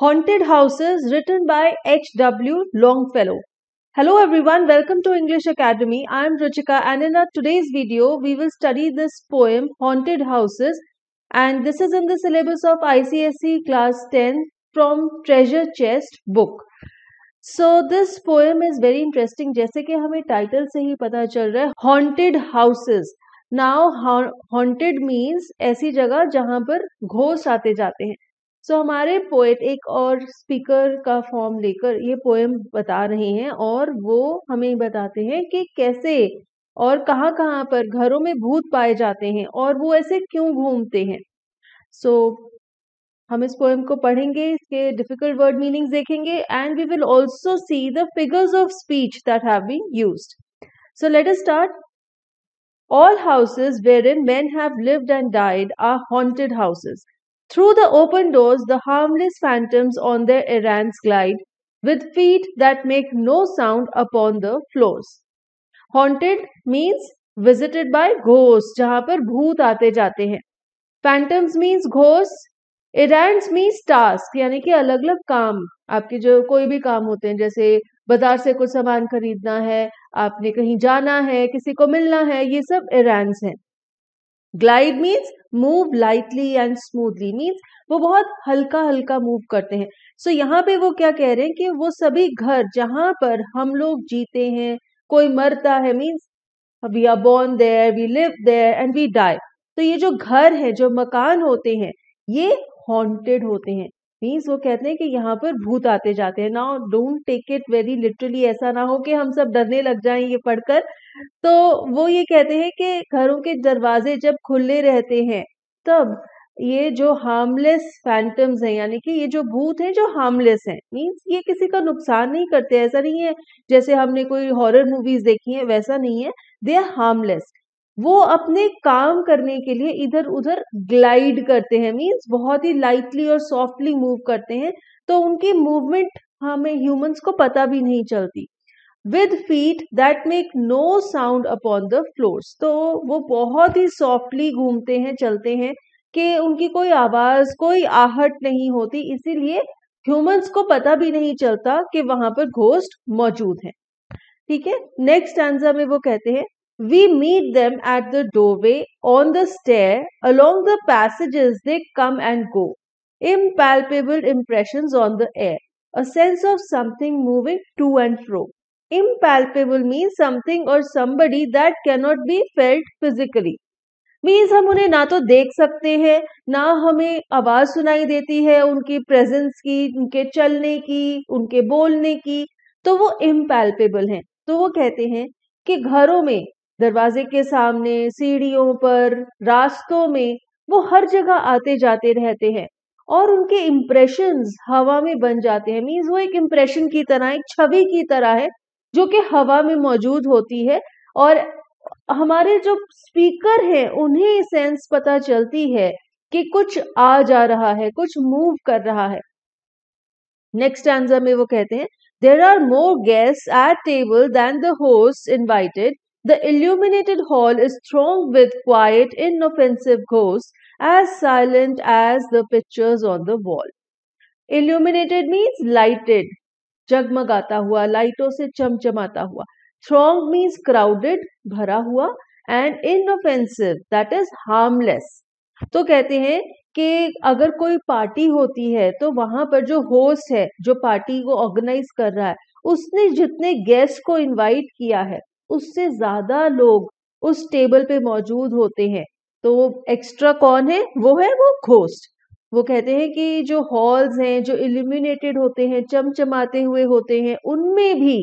Haunted Houses, written by H.W. Longfellow. Hello everyone, welcome to English Academy. I am Ruchika and in our today's video, we will study this poem Haunted Houses, and this is in the syllabus of ICSE class 10 from Treasure Chest book. So this poem is very interesting. जैसे कि हमें title से ही पता चल रहा है Haunted Houses. Now haunted means ऐसी जगह जहाँ पर घोस्ट आते जाते हैं. सो हमारे पोएट एक और स्पीकर का फॉर्म लेकर ये पोएम बता रहे हैं और वो हमें बताते हैं कि कैसे और कहाँ कहाँ पर घरों में भूत पाए जाते हैं और वो ऐसे क्यों घूमते हैं. सो हम इस पोएम को पढ़ेंगे, इसके डिफिकल्ट वर्ड मीनिंग्स देखेंगे and we will also see the figures of speech that have been used. So let us start. All houses wherein men have lived and died are haunted houses. Through the open doors, the harmless phantoms on their errands glide, with feet that make no sound upon the floors. Haunted means visited by ghosts, जहाँ पर भूत आते जाते हैं. Phantoms means ghosts. Errands means task, यानी कि अलग अलग काम, आपके जो कोई भी काम होते हैं, जैसे बाजार से कुछ सामान खरीदना है, आपने कहीं जाना है, किसी को मिलना है, ये सब errands हैं. Glide means move lightly and smoothly, means वो बहुत हल्का हल्का मूव करते हैं. सो यहाँ पे वो क्या कह रहे हैं कि वो सभी घर जहाँ पर हम लोग जीते हैं, कोई मरता है, means we are born there, we live there and we die. तो ये जो घर है, जो मकान होते हैं, ये हॉन्टेड होते हैं. मीन्स वो कहते हैं कि यहाँ पर भूत आते जाते हैं. Now don't take it very literally, ऐसा ना हो कि हम सब डरने लग जाएं ये पढ़कर. तो वो ये कहते हैं कि घरों के दरवाजे जब खुले रहते हैं तब ये जो हार्मलेस फैंटम्स हैं, यानी कि ये जो भूत हैं जो हार्मलेस हैं, मींस ये किसी का नुकसान नहीं करते. ऐसा नहीं है जैसे हमने कोई हॉरर मूवीज देखी है, वैसा नहीं है. They are harmless. वो अपने काम करने के लिए इधर उधर ग्लाइड करते हैं, मींस बहुत ही लाइटली और सॉफ्टली मूव करते हैं. तो उनकी मूवमेंट हमें ह्यूमंस को पता भी नहीं चलती. with feet that make no sound upon the floors. तो वो बहुत ही सॉफ्टली घूमते हैं, चलते हैं कि उनकी कोई आवाज, कोई आहट नहीं होती, इसीलिए ह्यूमंस को पता भी नहीं चलता कि वहां पर घोस्ट मौजूद है. ठीक है. नेक्स्ट आंसर में वो कहते हैं, we meet them at the doorway, on the stair, along the passages they come and go. Impalpable impressions on the air, a sense of something moving to and fro. Impalpable means something or somebody that cannot be felt physically. Means हम उन्हें ना तो देख सकते हैं, ना हमें आवाज सुनाई देती है उनकी प्रेजेंस की, उनके चलने की, उनके बोलने की. तो वो इम्पैल्पेबल हैं. तो वो कहते हैं कि घरों में, दरवाजे के सामने, सीढ़ियों पर, रास्तों में, वो हर जगह आते जाते रहते हैं और उनके इम्प्रेशंस हवा में बन जाते हैं. मीन्स वो एक इम्प्रेशन की तरह, एक छवि की तरह है जो कि हवा में मौजूद होती है और हमारे जो स्पीकर हैं उन्हें सेंस पता चलती है कि कुछ आ जा रहा है, कुछ मूव कर रहा है. नेक्स्ट आंसर में वो कहते हैं, there are more guests at table than the host invited. The illuminated hall is thronged with quiet, inoffensive ghosts, as silent as the pictures on the wall. Illuminated means lighted, जगमगाता हुआ, लाइटों से चमचमाता हुआ. Thronged means crowded, भरा हुआ, and inoffensive, that is harmless. तो कहते हैं कि अगर कोई पार्टी होती है तो वहां पर जो होस्ट है, जो पार्टी को ऑर्गेनाइज कर रहा है, उसने जितने गेस्ट को इनवाइट किया है उससे ज्यादा लोग उस टेबल पे मौजूद होते हैं. तो एक्स्ट्रा कौन है? वो है वो घोस्ट. वो कहते हैं कि जो हॉल्स हैं, जो इल्यूमिनेटेड होते हैं, चमचमाते हुए होते हैं, उनमें भी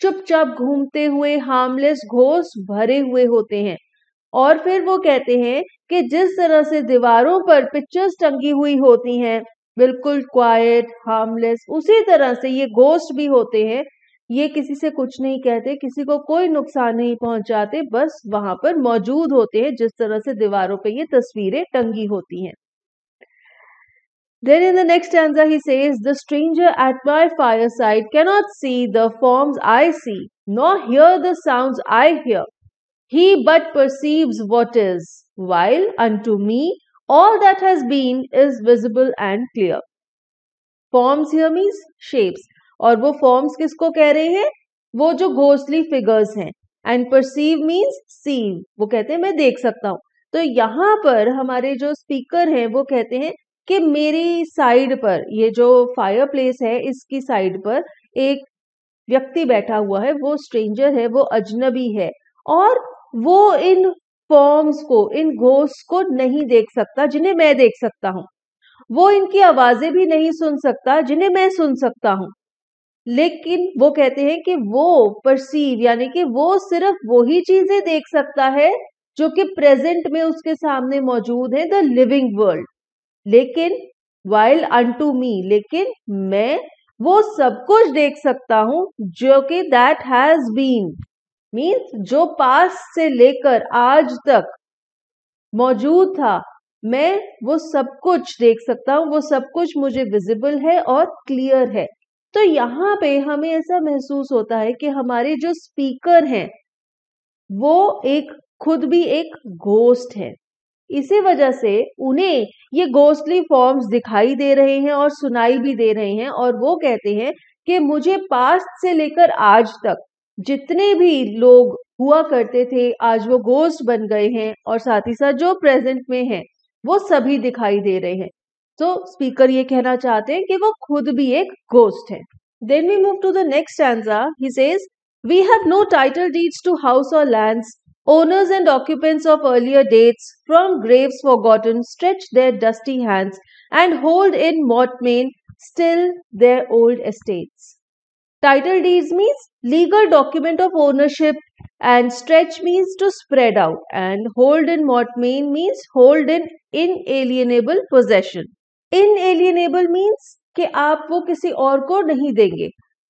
चुपचाप घूमते हुए हार्मलेस घोस्ट भरे हुए होते हैं. और फिर वो कहते हैं कि जिस तरह से दीवारों पर पिक्चर्स टंगी हुई होती हैं, बिल्कुल क्वाइट, हार्मलेस, उसी तरह से ये घोस्ट भी होते हैं. ये किसी से कुछ नहीं कहते, किसी को कोई नुकसान नहीं पहुंचाते, बस वहां पर मौजूद होते हैं जिस तरह से दीवारों पे ये तस्वीरें टंगी होती हैं. Then in the next stanza he says, the stranger at my fireside cannot see the forms I see, nor hear the sounds I hear. He but perceives what is, while unto me all that has been is visible and clear. Forms here means shapes, और वो forms किसको कह रहे हैं? वो जो ghostly figures हैं। And perceive means सीव, वो कहते हैं मैं देख सकता हूँ। तो यहाँ पर हमारे जो स्पीकर हैं वो कहते हैं कि मेरी साइड पर, ये जो फायर प्लेस है इसकी साइड पर एक व्यक्ति बैठा हुआ है, वो स्ट्रेंजर है, वो अजनबी है, और वो इन फॉर्म्स को, इन घोस्ट को नहीं देख सकता जिन्हें मैं देख सकता हूँ। वो इनकी आवाजें भी नहीं सुन सकता जिन्हें मैं सुन सकता हूँ। लेकिन वो कहते हैं कि वो परसीव, यानी कि वो सिर्फ वही चीजें देख सकता है जो कि प्रेजेंट में उसके सामने मौजूद है, द लिविंग वर्ल्ड। लेकिन वाइल अनटू मी, लेकिन मैं वो सब कुछ देख सकता हूं जो कि दैट हैज बीन मीन्स जो पास्ट से लेकर आज तक मौजूद था, मैं वो सब कुछ देख सकता हूं, वो सब कुछ मुझे विजिबल है और क्लियर है। तो यहाँ पे हमें ऐसा महसूस होता है कि हमारे जो स्पीकर हैं वो खुद भी एक घोस्ट है। इसी वजह से उन्हें ये घोस्टली फॉर्म्स दिखाई दे रहे हैं और सुनाई भी दे रहे हैं, और वो कहते हैं कि मुझे पास्ट से लेकर आज तक जितने भी लोग हुआ करते थे, आज वो घोस्ट बन गए हैं, और साथ ही साथ जो प्रेजेंट में हैं वो सभी दिखाई दे रहे हैं। तो स्पीकर ये कहना चाहते हैं कि वो खुद भी एक घोस्ट है। Then we move to the next stanza. He says, we have no title deeds to house or lands. Owners and occupants of earlier dates, from graves forgotten, stretch their dusty hands and hold in mortmain still their old estates. Title deeds means legal document of ownership, and stretch means to spread out, and hold in mortmain means hold in inalienable possession. Inalienable means कि आप वो किसी और को नहीं देंगे।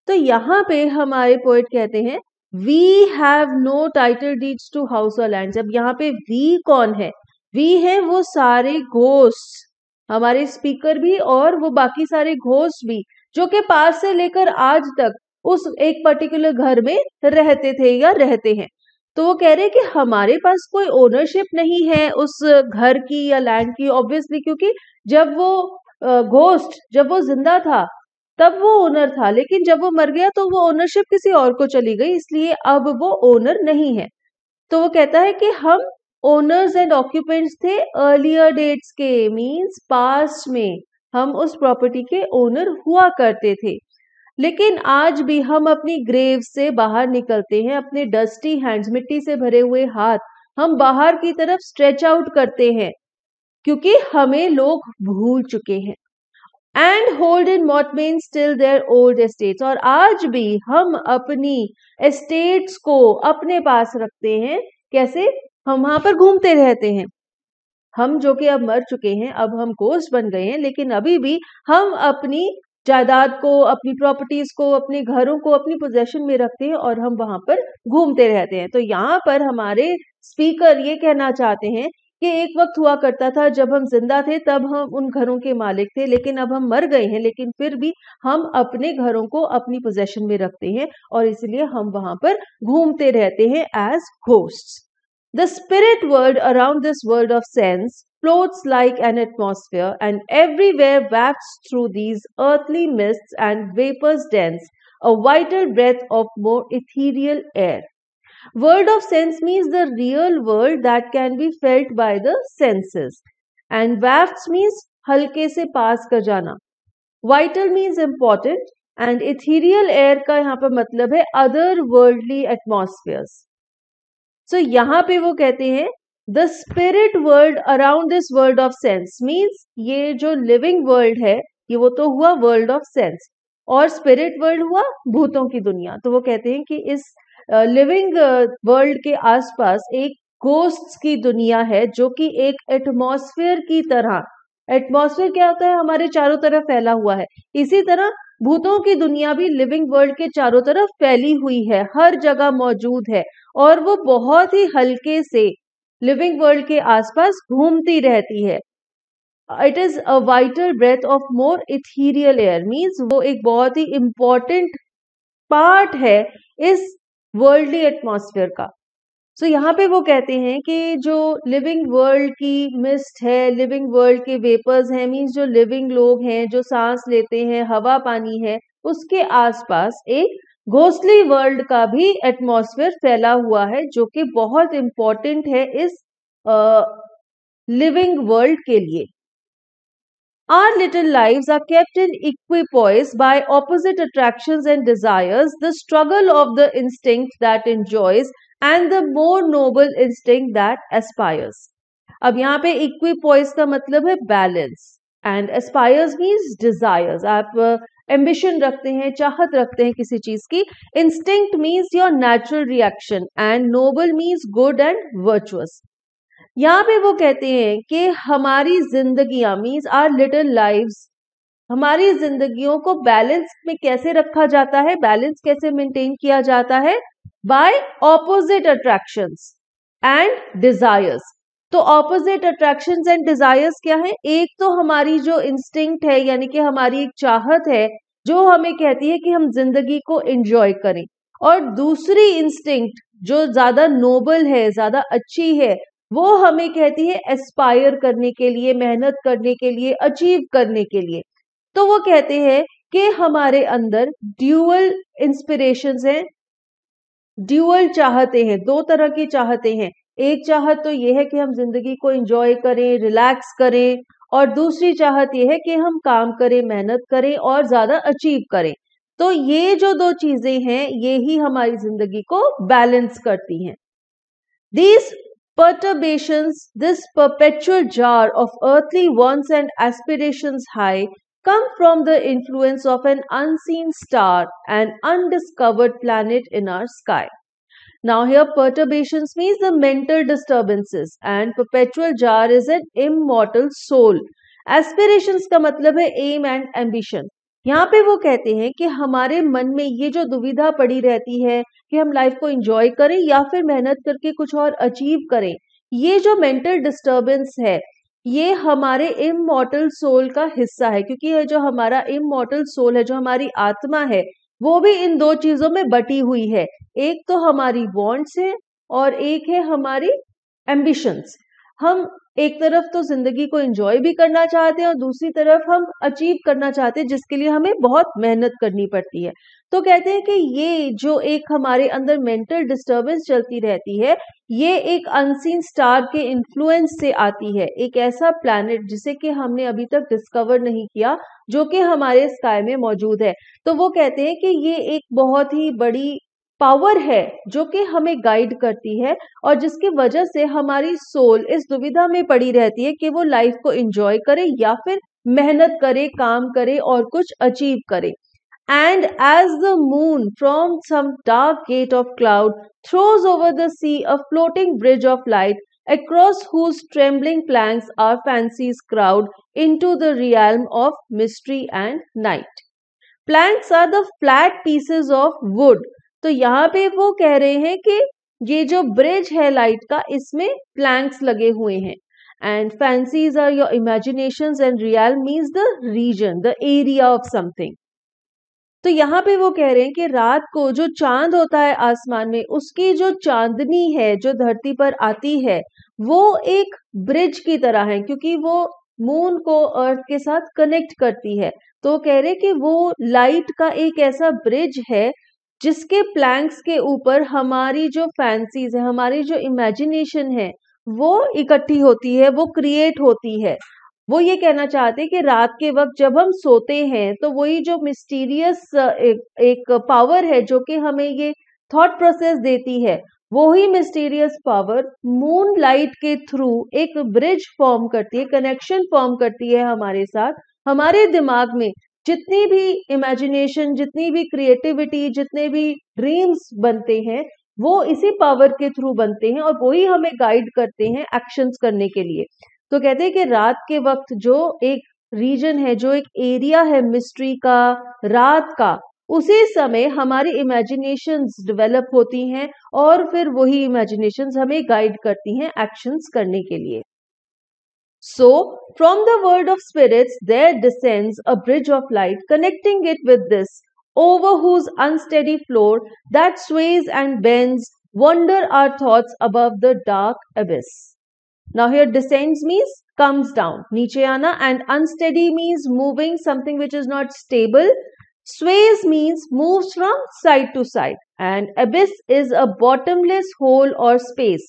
तो यहाँ पे हमारे पोएट कहते हैं we have no title deeds to house or lands. अब यहाँ पे वी कौन है? वी है वो सारे घोस्ट, हमारे स्पीकर भी और वो बाकी सारे घोस्ट भी, जो कि पास से लेकर आज तक उस एक पर्टिकुलर घर में रहते थे या रहते हैं। तो वो कह रहे हैं कि हमारे पास कोई ओनरशिप नहीं है उस घर की या लैंड की, ऑब्वियसली, क्योंकि जब वो घोस्ट, जब वो जिंदा था तब वो ओनर था, लेकिन जब वो मर गया तो वो ओनरशिप किसी और को चली गई, इसलिए अब वो ओनर नहीं है। तो वो कहता है कि हम ओनर्स एंड ऑक्यूपेंट्स थे अर्लियर डेट्स के, मींस पास्ट में हम उस प्रॉपर्टी के ओनर हुआ करते थे, लेकिन आज भी हम अपनी ग्रेव से बाहर निकलते हैं, अपने डस्टी हैंड्स, मिट्टी से भरे हुए हाथ हम बाहर की तरफ स्ट्रेच आउट करते हैं, क्योंकि हमें लोग भूल चुके हैं। And hold in mortmain still their old estates, और आज भी हम अपनी एस्टेट्स को अपने पास रखते हैं। कैसे? हम वहां पर घूमते रहते हैं। हम जो कि अब मर चुके हैं, अब हम घोस्ट बन गए हैं, लेकिन अभी भी हम अपनी जायदाद को, अपनी प्रॉपर्टीज को, अपने घरों को अपनी पोजेशन में रखते हैं और हम वहां पर घूमते रहते हैं। तो यहाँ पर हमारे स्पीकर ये कहना चाहते हैं कि एक वक्त हुआ करता था जब हम जिंदा थे तब हम उन घरों के मालिक थे, लेकिन अब हम मर गए हैं, लेकिन फिर भी हम अपने घरों को अपनी पोजेशन में रखते हैं और इसलिए हम वहां पर घूमते रहते हैं as ghosts. The spirit world around this world of sense floats like an atmosphere, and everywhere wafts through these earthly mists and vapors dense a vital breath of more ethereal air. World of sense means the real world that can be felt by the senses, and wafts means हल्के से पास कर जाना, vital means important, and ethereal air का यहाँ पर मतलब है other worldly atmospheres. So यहाँ पे वो कहते हैं the spirit world around this world of sense, means ये जो लिविंग वर्ल्ड है ये वो तो हुआ वर्ल्ड ऑफ सेंस, और स्पिरिट वर्ल्ड हुआ भूतों की दुनिया। तो वो कहते हैं कि इस लिविंग वर्ल्ड के आसपास एक घोस्ट्स की दुनिया है जो कि एक एटमॉस्फेयर की तरह, एटमॉस्फेयर क्या होता है? हमारे चारों तरफ फैला हुआ है। इसी तरह भूतों की दुनिया भी लिविंग वर्ल्ड के चारों तरफ फैली हुई है, हर जगह मौजूद है, और वो बहुत ही हल्के से लिविंग वर्ल्ड के आसपास घूमती रहती है। It is a vital breath of more ethereal air, means वो एक बहुत ही इंपॉर्टेंट पार्ट है इस वर्ल्डली एटमॉस्फेयर का। सो यहाँ पे वो कहते हैं कि जो लिविंग वर्ल्ड की मिस्ट है, लिविंग वर्ल्ड के वेपर्स हैं, मीन्स जो लिविंग लोग हैं, जो सांस लेते हैं, हवा पानी है, उसके आसपास एक घोस्टली वर्ल्ड का भी एटमॉस्फेयर फैला हुआ है, जो कि बहुत इंपॉर्टेंट है इस लिविंग वर्ल्ड के लिए. Our little lives are kept in equipoise by opposite attractions and desires, the struggle of the instinct that enjoys and the more noble instinct that aspires. अब यहाँ पे equipoise का मतलब है balance and aspires means desires. आप ambition रखते हैं, चाहत रखते हैं किसी चीज की. Instinct means your natural reaction and noble means good and virtuous. यहाँ पे वो कहते हैं कि हमारी जिंदगियां मीन्स आर लिटिल लाइव्स, हमारी जिंदगियों को बैलेंस में कैसे रखा जाता है, बैलेंस कैसे मेंटेन किया जाता है, by opposite attractions and desires. तो ऑपोजिट अट्रैक्शंस एंड डिजायर्स क्या है? एक तो हमारी जो इंस्टिंक्ट है, यानी कि हमारी एक चाहत है जो हमें कहती है कि हम जिंदगी को एंजॉय करें, और दूसरी इंस्टिंक्ट जो ज्यादा नोबल है, ज्यादा अच्छी है, वो हमें कहती है एस्पायर करने के लिए, मेहनत करने के लिए, अचीव करने के लिए. तो वो कहते हैं कि हमारे अंदर ड्यूअल इंस्पिरेशंस हैं, ड्यूअल चाहते हैं, दो तरह की चाहते हैं. एक चाहत तो ये है कि हम जिंदगी को एंजॉय करें, रिलैक्स करें, और दूसरी चाहत ये है कि हम काम करें, मेहनत करें और ज्यादा अचीव करें. तो ये जो दो चीजें हैं, ये ही हमारी जिंदगी को बैलेंस करती हैं. These perturbations, this perpetual jar of earthly wants and aspirations high, come from the influence of an unseen star, an undiscovered planet in our sky. Now here perturbations means the mental disturbances, and perpetual jar is an immortal soul. Aspirations का मतलब है aim and ambition. यहाँ पे वो कहते हैं कि हमारे मन में ये जो दुविधा पड़ी रहती है कि हम लाइफ को एंजॉय करें या फिर मेहनत करके कुछ और अचीव करें, ये जो मेंटल डिस्टर्बेंस है, ये हमारे इमॉर्टल सोल का हिस्सा है, क्योंकि ये जो हमारा इमॉर्टल सोल है, जो हमारी आत्मा है, वो भी इन दो चीजों में बटी हुई है. एक तो हमारी वांट्स है और एक है हमारी एम्बिशंस. हम एक तरफ तो जिंदगी को एंजॉय भी करना चाहते हैं और दूसरी तरफ हम अचीव करना चाहते हैं, जिसके लिए हमें बहुत मेहनत करनी पड़ती है. तो कहते हैं कि ये जो एक हमारे अंदर मेंटल डिस्टर्बेंस चलती रहती है, ये एक अनसीन स्टार के इन्फ्लुएंस से आती है, एक ऐसा प्लैनेट जिसे कि हमने अभी तक डिस्कवर नहीं किया, जो कि हमारे स्काई में मौजूद है. तो वो कहते हैं कि ये एक बहुत ही बड़ी पावर है जो कि हमें गाइड करती है, और जिसकी वजह से हमारी सोल इस दुविधा में पड़ी रहती है कि वो लाइफ को एंजॉय करे या फिर मेहनत करे, काम करे और कुछ अचीव करे. And as the moon from some dark gate of cloud throws over the sea a floating bridge of light, across whose trembling planks our fancies crowd into the realm of mystery and night. Planks are the flat pieces of wood. तो यहाँ पे वो कह रहे हैं कि ये जो ब्रिज है लाइट का, इसमें प्लैंक्स लगे हुए हैं. And fancies are your imaginations and realm means the region, the area of something. तो यहाँ पे वो कह रहे हैं कि रात को जो चांद होता है आसमान में, उसकी जो चांदनी है जो धरती पर आती है, वो एक ब्रिज की तरह है, क्योंकि वो मून को अर्थ के साथ कनेक्ट करती है. तो कह रहे हैं कि वो लाइट का एक ऐसा ब्रिज है जिसके प्लैंक्स के ऊपर हमारी जो फैंसीज है, हमारी जो इमेजिनेशन है, वो इकट्ठी होती है, वो क्रिएट होती है. वो ये कहना चाहते हैं कि रात के वक्त जब हम सोते हैं, तो वही जो मिस्टीरियस एक पावर है जो कि हमें ये थॉट प्रोसेस देती है, वो ही मिस्टीरियस पावर मून लाइट के थ्रू एक ब्रिज फॉर्म करती है, कनेक्शन फॉर्म करती है हमारे साथ. हमारे दिमाग में जितनी भी इमेजिनेशन, जितनी भी क्रिएटिविटी, जितने भी ड्रीम्स बनते हैं, वो इसी पावर के थ्रू बनते हैं और वही हमें गाइड करते हैं एक्शंस करने के लिए. तो कहते हैं कि रात के वक्त जो एक रीजन है, जो एक एरिया है मिस्ट्री का, रात का, उसी समय हमारी इमेजिनेशंस डेवलप होती हैं और फिर वही इमेजिनेशंस हमें गाइड करती हैं एक्शंस करने के लिए. So, from the world of spirits, there descends a bridge of light connecting it with this, over whose unsteady floor that sways and bends wander our thoughts above the dark abyss. Now here descends means comes down, नीचे आना, and unsteady means moving, something which is not stable. Sways means moves from side to side, and abyss is a bottomless hole or space.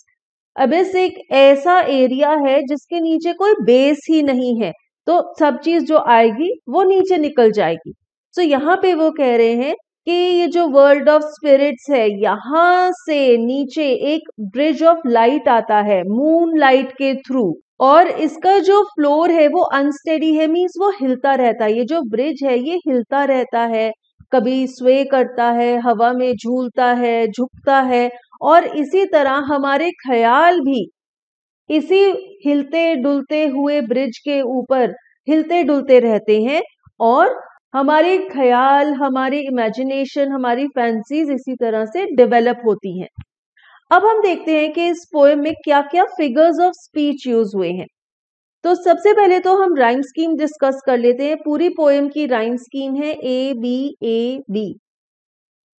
abyss एक ऐसा area है जिसके नीचे कोई base ही नहीं है, तो सब चीज जो आएगी वो नीचे निकल जाएगी. तो यहाँ पे वो कह रहे हैं कि ये जो वर्ल्ड ऑफ स्पिरिट्स है, यहाँ से नीचे एक ब्रिज ऑफ लाइट आता है मून लाइट के थ्रू, और इसका जो फ्लोर है वो अनस्टेडी है, मीन्स वो हिलता रहता है. ये जो ब्रिज है ये हिलता रहता है, कभी स्वे करता है, हवा में झूलता है, झुकता है, और इसी तरह हमारे ख्याल भी इसी हिलते डुलते हुए ब्रिज के ऊपर हिलते डुलते रहते हैं, और हमारे ख्याल, हमारी इमेजिनेशन, हमारी फैंसीज इसी तरह से डेवलप होती हैं. अब हम देखते हैं कि इस पोएम में क्या क्या फिगर्स ऑफ स्पीच यूज हुए हैं. तो सबसे पहले तो हम राइम स्कीम डिस्कस कर लेते हैं. पूरी पोएम की राइम स्कीम है ए बी.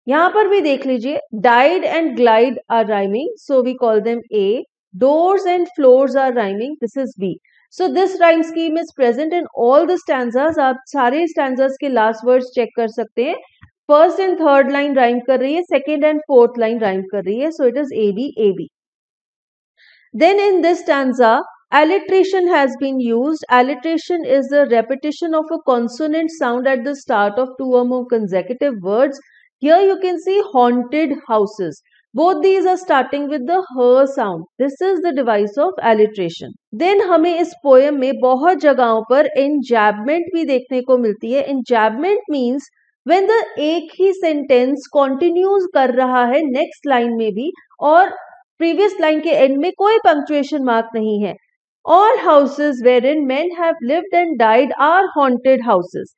यहां पर भी देख लीजिए, died and glide are rhyming, so we call them A. Doors and floors are rhyming, this is B. So this rhyme scheme is present in all the stanzas. आप सारे stanzas के last words check कर सकते हैं. First and third line rhyme कर रही है, second and fourth line rhyme कर रही है. So it is A B. Then in this stanza, alliteration has been used. Alliteration is the repetition of a consonant sound at the start of two or more consecutive words. Here you can see haunted houses. Both these are starting with the her sound. This is the device of alliteration. Then हमें इस poem में बहुत जगहों पर enjambment भी देखने को मिलती है. Enjambment means when the एक ही sentence continues कर रहा है next line में भी, और previous line के end में कोई punctuation mark नहीं है. All houses wherein men have lived and died are haunted houses.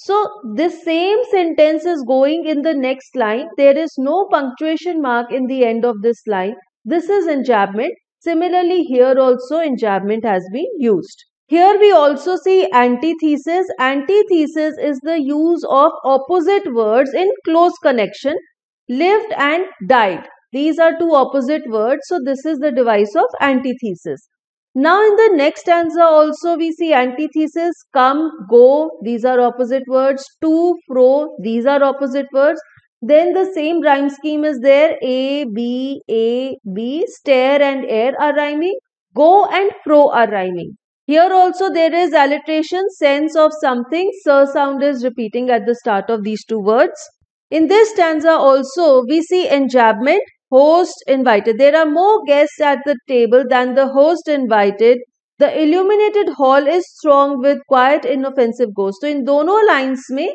So this same sentence is going in the next line. There is no punctuation mark in the end of this line. This is enjambment. Similarly, here also enjambment has been used. Here we also see antithesis. Antithesis is the use of opposite words in close connection. Lived and died. These are two opposite words. So this is the device of antithesis. Now in the next stanza also we see antithesis. Come, go, these are opposite words. To, fro, these are opposite words. Then the same rhyme scheme is there. A, B. Stare and air are rhyming. Go and fro are rhyming. Here also there is alliteration, sense of something. Sir sound is repeating at the start of these two words. In this stanza also we see enjambment. Host invited. There are more guests at the table than the host invited. The illuminated hall is thronged with quiet, inoffensive ghosts. तो इन दोनों lines में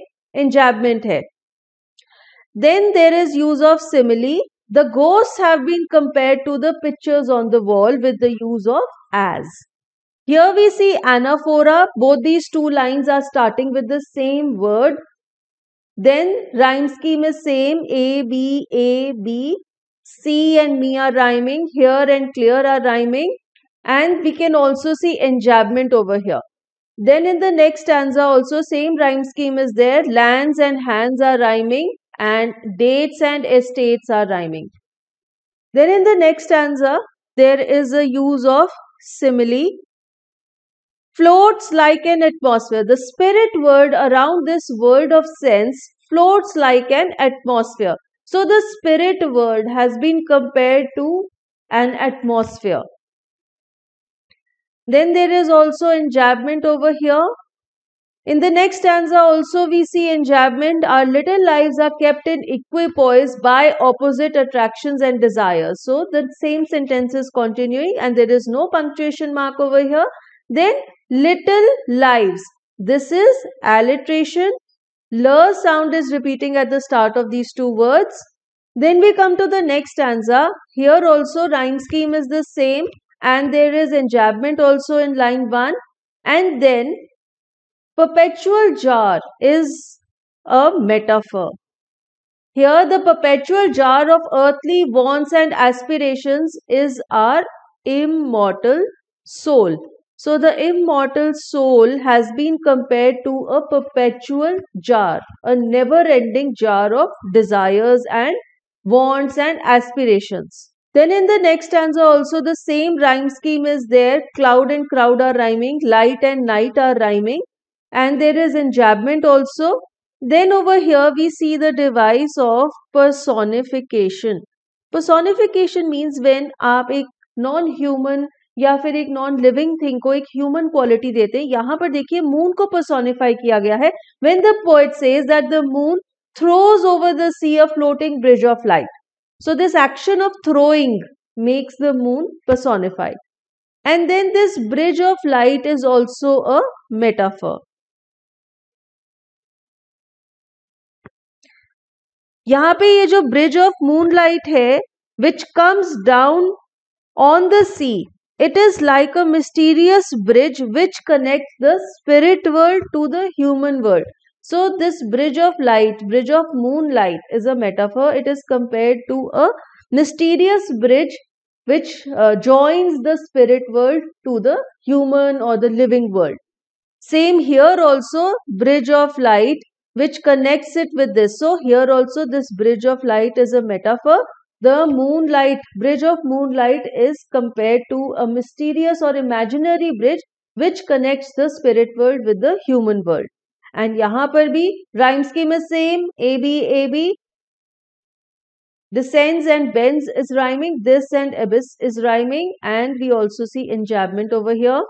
enjambment है. Then there is use of simile. The ghosts have been compared to the pictures on the wall with the use of as. Here we see anaphora. Both these two lines are starting with the same word. Then rhyme scheme is same. A, B. See and me are rhyming. Here and clear are rhyming. And we can also see enjambment over here. Then in the next stanza also same rhyme scheme is there. Lands and hands are rhyming. And dates and estates are rhyming. Then in the next stanza there is a use of simile. Floats like an atmosphere. The spirit word around this world of sense floats like an atmosphere. So the spirit world has been compared to an atmosphere. Then there is also enjambment over here. In the next stanza also we see enjambment. Our little lives are kept in equipoise by opposite attractions and desires. So the same sentence is continuing and there is no punctuation mark over here. Then little lives. This is alliteration. L sound is repeating at the start of these two words. Then we come to the next stanza. Here also rhyme scheme is the same and there is enjambment also in line 1. And then perpetual jar is a metaphor. Here the perpetual jar of earthly wants and aspirations is our immortal soul. So the immortal soul has been compared to a perpetual jar, a never-ending jar of desires and wants and aspirations. Then in the next stanza also the same rhyme scheme is there. Cloud and crowd are rhyming, light and night are rhyming, and there is enjambment also. Then over here we see the device of personification. Personification means when आप एक non human या फिर एक non living thing को एक human quality देते हैं. यहाँ पर देखिए मून को पर्सोनिफाई किया गया है. When the poet says that the moon throws over the sea a floating bridge of light. So this action of throwing makes the moon personified. And then this bridge of light is also a metaphor. यहाँ पे ये जो bridge of moonlight है which comes down on the sea, it is like a mysterious bridge which connects the spirit world to the human world. So this bridge of light, bridge of moonlight is a metaphor. It is compared to a mysterious bridge which joins the spirit world to the human or the living world. Same here also, bridge of light which connects it with this. So here also this bridge of light is a metaphor. The moonlight, bridge of moonlight is compared to a mysterious or imaginary bridge which connects the spirit world with the human world. And यहाँ पर भी rhyme scheme is same. AB descends and bends is rhyming. This and abyss is rhyming. And we also see enjambment over here.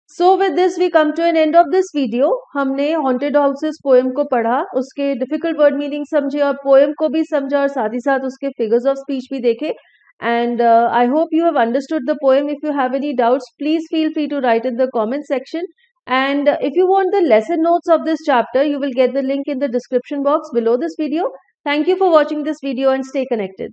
So with this we come to an end of this video. हमने Haunted Houses poem को पढ़ा, उसके difficult word meaning समझे और poem को भी समझा और साथ ही साथ उसके figures of speech भी देखे. And I hope you have understood the poem. If you have any doubts, please feel free to write in the comment section. And if you want the lesson notes of this chapter, you will get the link in the description box below this video. Thank you for watching this video and stay connected.